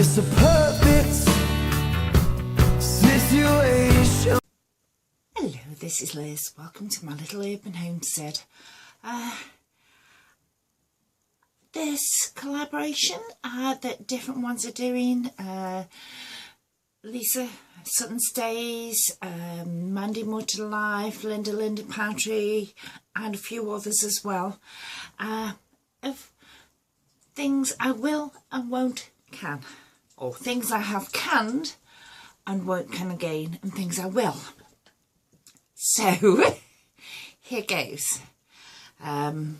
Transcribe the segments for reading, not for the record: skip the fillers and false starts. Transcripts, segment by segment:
It's a perfect situation. Hello, this is Liz. Welcome to my little urban homestead. This collaboration that different ones are doing, Lisa Sutton Stays, Mandy More to Life, Linda Pantry, and a few others as well, of things I will and won't can, or things I have canned and won't can again, and things I will. So here goes. I'll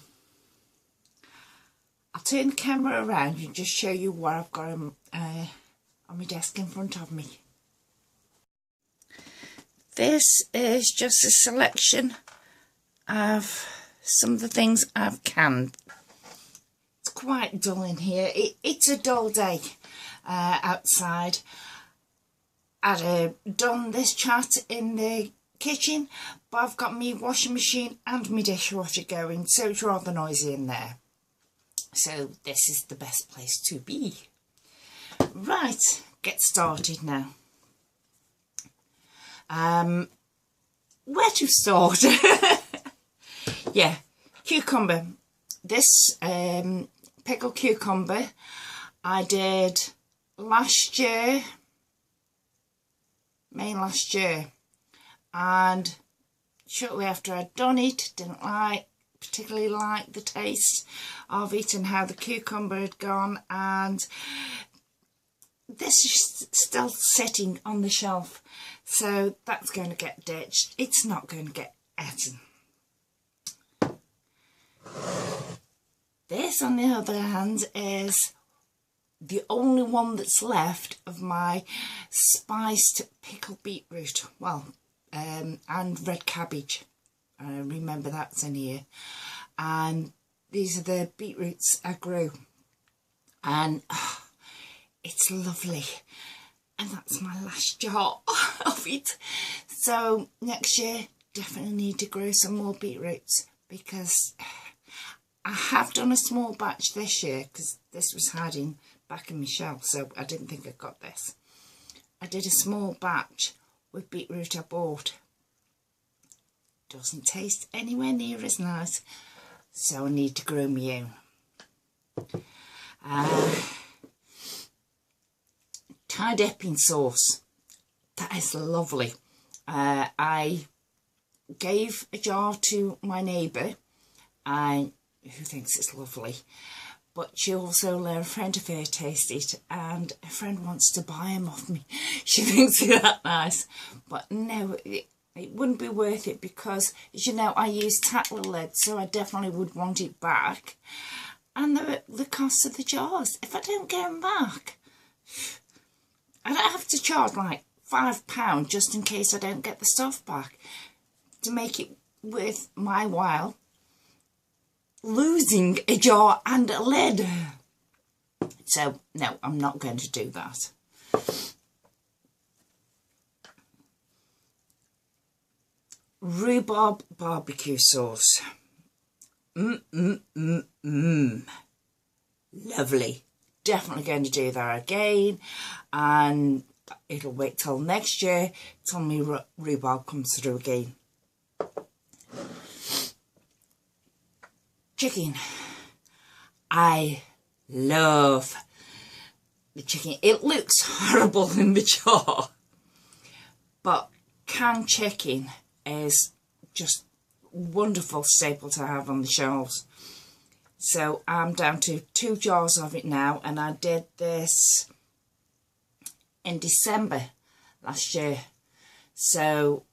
turn the camera around and just show you what I've got on my desk in front of me. This is just a selection of some of the things I've canned. It's quite dull in here. It's a dull day outside. I'd done this chat in the kitchen, but I've got my washing machine and my dishwasher going, so it's rather noisy in there. So this is the best place to be. Right, get started now. Where to start? Yeah, cucumber. This pickled cucumber I did last year, May last year, and shortly after I'd done it, didn't particularly like the taste of it and how the cucumber had gone, and this is still sitting on the shelf, so that's going to get ditched. It's not going to get eaten. This, on the other hand, is the only one that's left of my spiced pickled beetroot, well, and red cabbage. Remember that's in here, and these are the beetroots I grew, and it's lovely, and that's my last jar of it. So next year definitely need to grow some more beetroots, because I have done a small batch this year, because this was hiding back in my shelf, so I didn't think I got this. I did a small batch with beetroot I bought. Doesn't taste anywhere near as nice, so I need to grow my own. Thai dipping sauce, that is lovely. I gave a jar to my neighbour, who thinks it's lovely, but she also let a friend of her taste it, and a friend wants to buy them off me. She thinks it's that nice, but no, it wouldn't be worth it, because, as you know, I use tackle lids, so I definitely would want it back. And the cost of the jars, if I don't get them back, I don't have to charge like £5 just in case I don't get the stuff back, to make it worth my while losing a jar and a lid. So no, I'm not going to do that. Rhubarb barbecue sauce. Lovely. Definitely going to do that again, and it'll wait till next year till my rhubarb comes through again. Chicken. I love the chicken. It looks horrible in the jar, but canned chicken is just wonderful staple to have on the shelves. So I'm down to 2 jars of it now, and I did this in December last year. So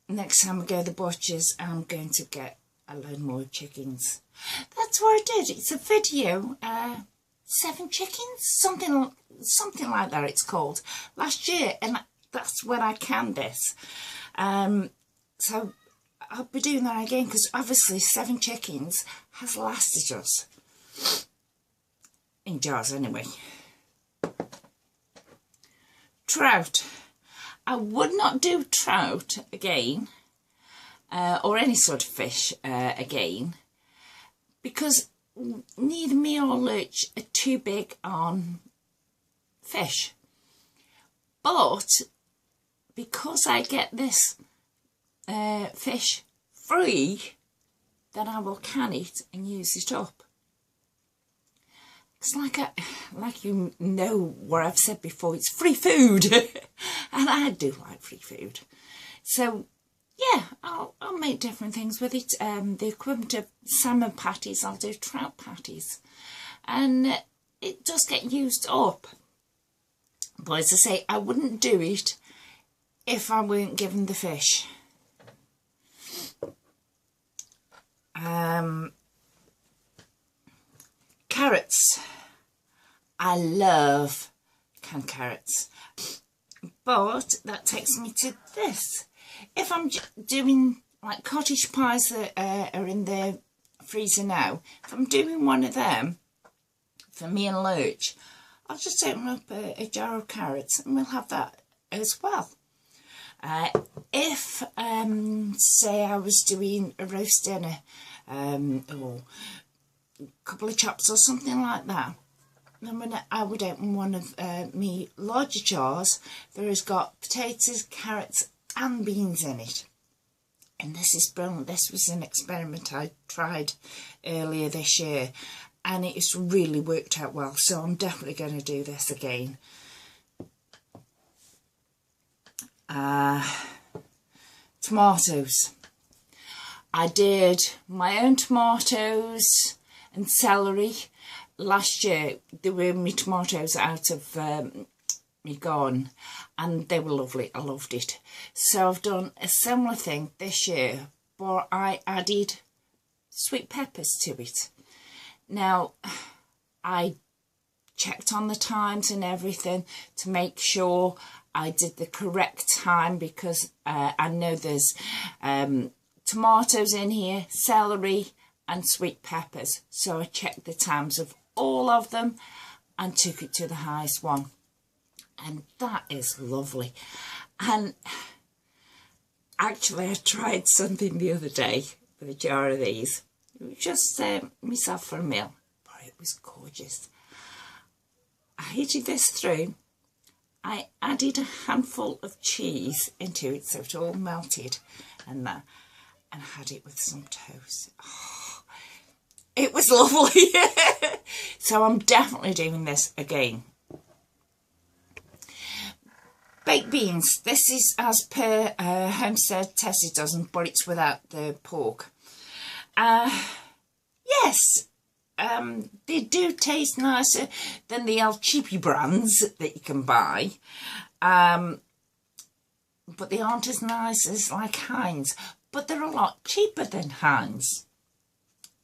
next time I go to the butcher's, I'm going to get a load more chickens. That's what I did. It's a video, 7 chickens, something like that it's called, last year, and that's when I canned this. So I'll be doing that again, because obviously 7 chickens has lasted us, in jars anyway. Trout. I would not do trout again, or any sort of fish again, because neither me or Lurch are too big on fish. But because I get this fish free, then I will can it and use it up. It's like you know what I've said before, it's free food. And I do like free food. So yeah, I'll make different things with it. The equivalent of salmon patties, I'll do trout patties. And it does get used up. But as I say, I wouldn't do it if I weren't given the fish. Carrots. I love canned carrots. But that takes me to this. If I'm doing like cottage pies that are in the freezer now, if I'm doing one of them for me and Lurch, I'll just open up a jar of carrots and we'll have that as well. If, say I was doing a roast dinner or a couple of chops or something like that, then I would open one of me larger jars that has got potatoes, carrots and beans in it. And this is brilliant. This was an experiment I tried earlier this year and it's really worked out well, so I'm definitely going to do this again. Tomatoes. I did my own tomatoes and celery last year. They were my tomatoes out of my garden and they were lovely. I loved it. So I've done a similar thing this year, but I added sweet peppers to it. Now I checked on the times and everything to make sure I did the correct time, because I know there's tomatoes in here, celery and sweet peppers. So I checked the times of all of them and took it to the highest one. And that is lovely. And actually I tried something the other day with a jar of these. It was just myself for a meal, but it was gorgeous. I heated this through. I added a handful of cheese into it so it all melted and that, and had it with some toast. Oh, it was lovely. So I'm definitely doing this again. Baked beans. This is as per Homestead tested dozen, but it's without the pork. Yes. They do taste nicer than the old cheapy brands that you can buy, but they aren't as nice as like Heinz, but they're a lot cheaper than Heinz.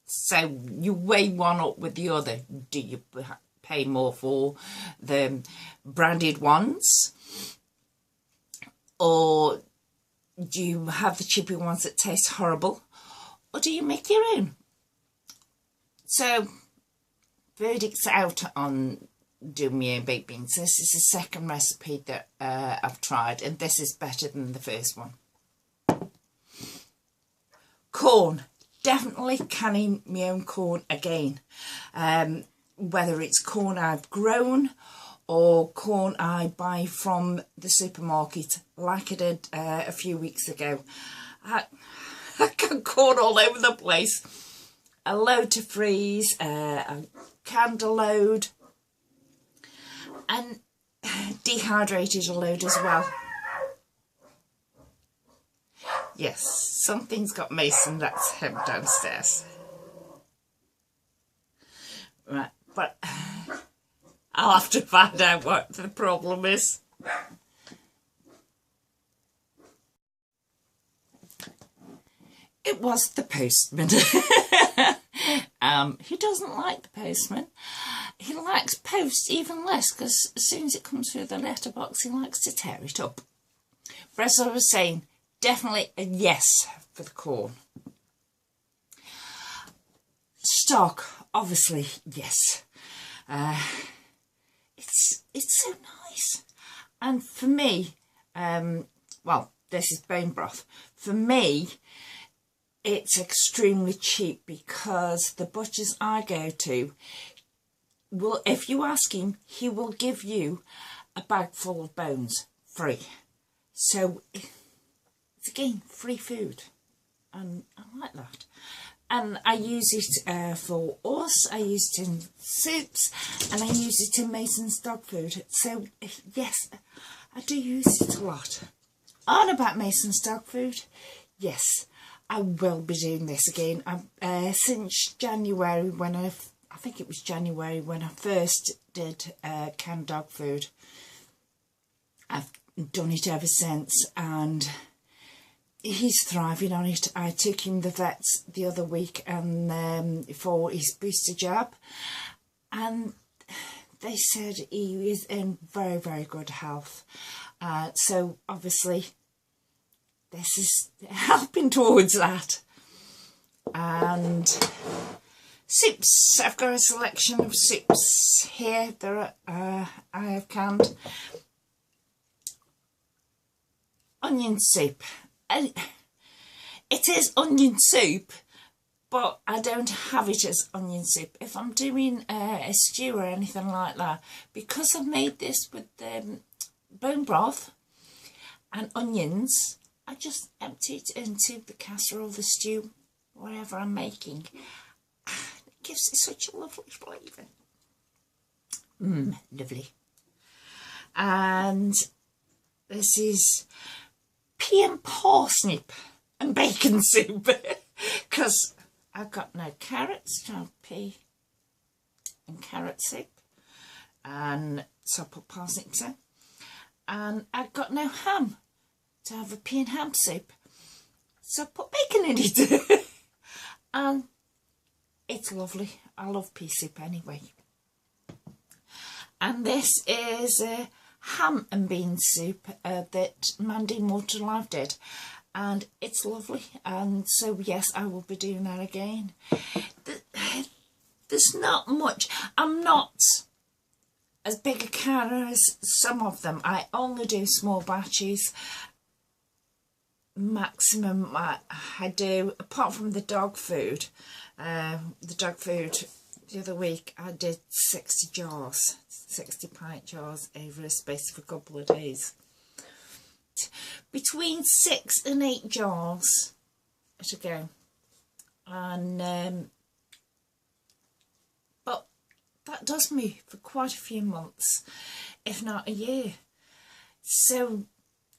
So you weigh one up with the other. Do you pay more for the branded ones, or do you have the cheapy ones that taste horrible, or do you make your own? So, verdict's out on doing my own baked beans. This is the second recipe that I've tried, and this is better than the first one. Corn. Definitely canning my own corn again. Whether it's corn I've grown or corn I buy from the supermarket, like I did a few weeks ago. I got corn all over the place. A load to freeze, a canned a load, and dehydrated a load as well. Yes, something's got Mason, that's him downstairs. Right, but I'll have to find out what the problem is. It was the postman. He doesn't like the postman. He likes post even less, because as soon as it comes through the letterbox, he likes to tear it up. But as I was saying, definitely a yes for the corn. Stock, obviously, yes. It's so nice. And for me, well, this is bone broth. For me, it's extremely cheap, because the butchers I go to, will, if you ask him, he will give you a bag full of bones free. So it's again free food, and I like that. And I use it for us, I use it in soups, and I use it in Mason's dog food. So yes, I do use it a lot. On about Mason's dog food, yes, I will be doing this again. Since January, when I think it was January when I first did canned dog food. I've done it ever since, and he's thriving on it. I took him to the vets the other week and for his booster jab, and they said he is in very, very good health. So obviously this is helping towards that. And soups, I've got a selection of soups here. There are, I have canned onion soup. And it is onion soup, but I don't have it as onion soup. If I'm doing a stew or anything like that, because I've made this with bone broth and onions, I just empty it into the casserole, the stew, whatever I'm making. It gives it such a lovely flavour. Lovely. And this is pea and parsnip and bacon soup, because I've got no carrots to have pea and carrot soup, and so I put parsnips in, and I've got no ham to have a pea and ham soup, so I put bacon in it. And it's lovely. I love pea soup anyway. And this is a ham and bean soup that Mandy Waterlife did, and it's lovely. And so yes, I will be doing that again. There's not much. I'm not as big a canner as some of them. I only do small batches. Maximum I do, apart from the dog food. The other week I did 60 jars, 60 pint jars over a space of a couple of days. Between 6 and 8 jars at a go. And but that does me for quite a few months, if not a year. So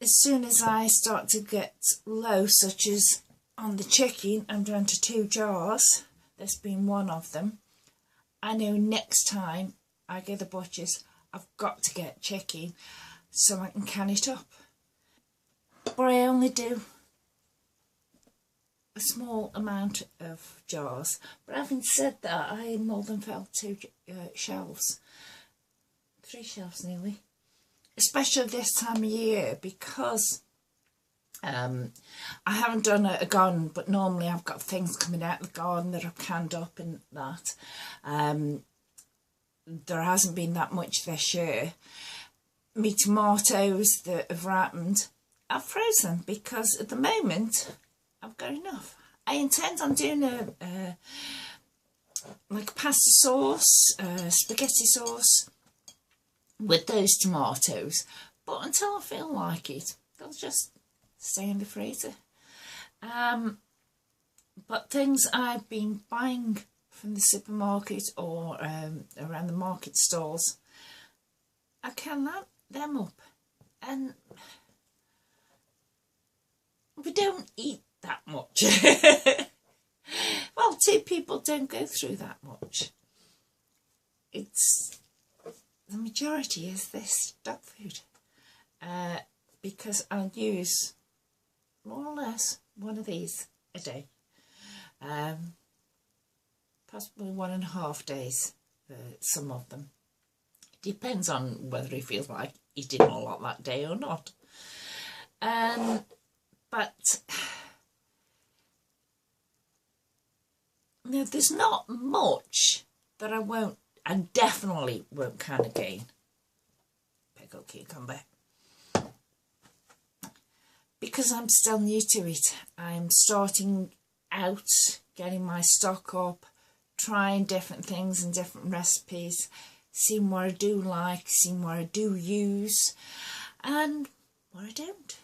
as soon as I start to get low, such as on the chicken, I'm down to 2 jars, this being one of them, I know next time I go to the butcher's, I've got to get chicken so I can can it up. But I only do a small amount of jars. But having said that, I more than filled 2 shelves, 3 shelves nearly. Especially this time of year, because I haven't done a garden, but normally I've got things coming out of the garden that I've canned up and that. There hasn't been that much this year. Me tomatoes that have ripened, I've frozen, because at the moment I've got enough. I intend on doing like pasta sauce, spaghetti sauce with those tomatoes, but until I feel like it, they'll just stay in the freezer. But things I've been buying from the supermarket or around the market stalls, I can them up, and we don't eat that much. Well, 2 people don't go through that much. It's the majority is this dog food, because I'll use more or less one of these a day, possibly 1.5 days for some of them. Depends on whether he feels like eating a lot that day or not. But no, there's not much that I definitely won't can again. Pickled cucumber. Because I'm still new to it. I'm starting out, getting my stock up, trying different things and different recipes, seeing what I do like, seeing what I do use and what I don't.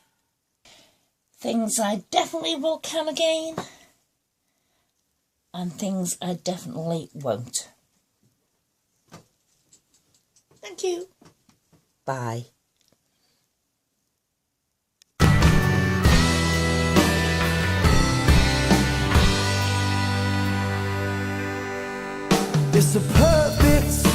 Things I definitely will can again and things I definitely won't. Thank you. Bye. It's a perfect